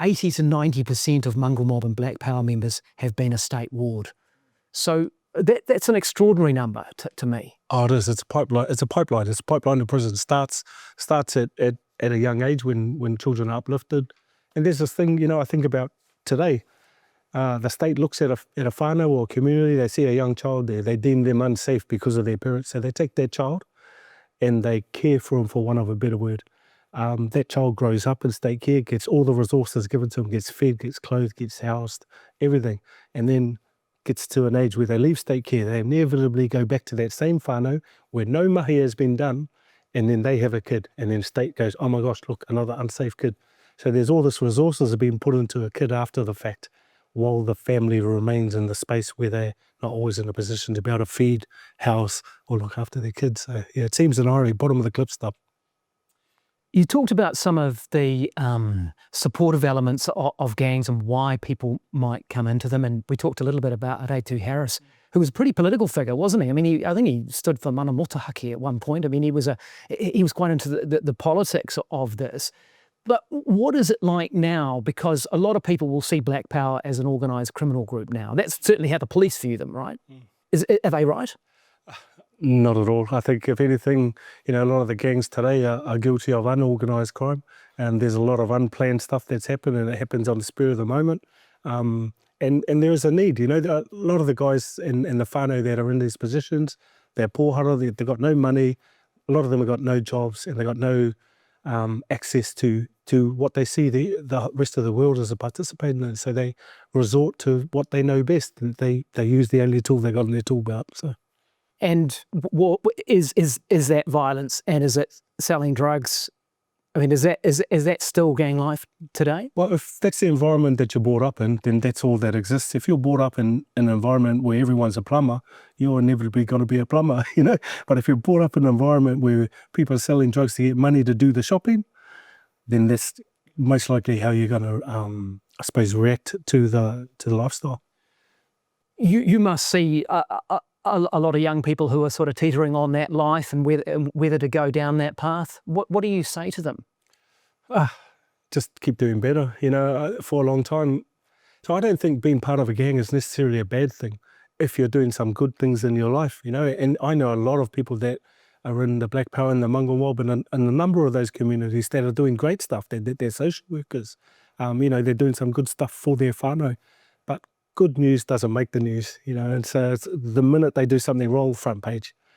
80 to 90% of Mongrel Mob and Black Power members have been a state ward. So that's an extraordinary number to me. Oh, it is. It's a pipeline. It's a pipeline. It's a pipeline to prison. Starts at a young age when children are uplifted. And there's this thing, I think about today. The state looks at a whānau or a community, they see a young child there, they deem them unsafe because of their parents. So they take their child and they care for them, for want of a better word. That child grows up in state care, gets all the resources given to them, gets fed, gets clothed, gets housed, everything. And then gets to an age where they leave state care. They inevitably go back to that same whānau where no mahi has been done, and then they have a kid. And then state goes, oh my gosh, look, another unsafe kid. So there's all this resources are being put into a kid after the fact, while the family remains in the space where they're not always in a position to be able to feed, house, or look after their kids. So yeah, it seems an irony, bottom of the clip stuff. You talked about some of the supportive elements of gangs and why people might come into them, and we talked a little bit about Areitu Harris, who was a pretty political figure, wasn't he? I mean, I think he stood for mana motahaki at one point. I mean, he was quite into the politics of this. But what is it like now? Because a lot of people will see Black Power as an organised criminal group now. That's certainly how the police view them, right? Are they right? Not at all. I think if anything, a lot of the gangs today are guilty of unorganised crime, and there's a lot of unplanned stuff that's happened, and it happens on the spur of the moment. And there is a need, a lot of the guys in the whānau that are in these positions, they're pōhara, they've got no money, a lot of them have got no jobs, and they've got no access to what they see the rest of the world as a participant in. So they resort to what they know best, and they use the only tool they got in their tool belt. So. And what is that violence, and is it selling drugs? I mean, is that still gang life today? Well, if that's the environment that you're brought up in, then that's all that exists. If you're brought up in an environment where everyone's a plumber, you're inevitably going to be a plumber, But if you're brought up in an environment where people are selling drugs to get money to do the shopping, then that's most likely how you're going to, I suppose, react to the lifestyle. You must see a lot of young people who are sort of teetering on that life and whether to go down that path. What do you say to them? Just keep doing better, for a long time. So I don't think being part of a gang is necessarily a bad thing if you're doing some good things in your life, And I know a lot of people that are in the Black Power and the Mongrel Mob and a number of those communities that are doing great stuff. They're social workers. They're doing some good stuff for their whānau. But good news doesn't make the news, and so it's the minute they do something wrong, front page.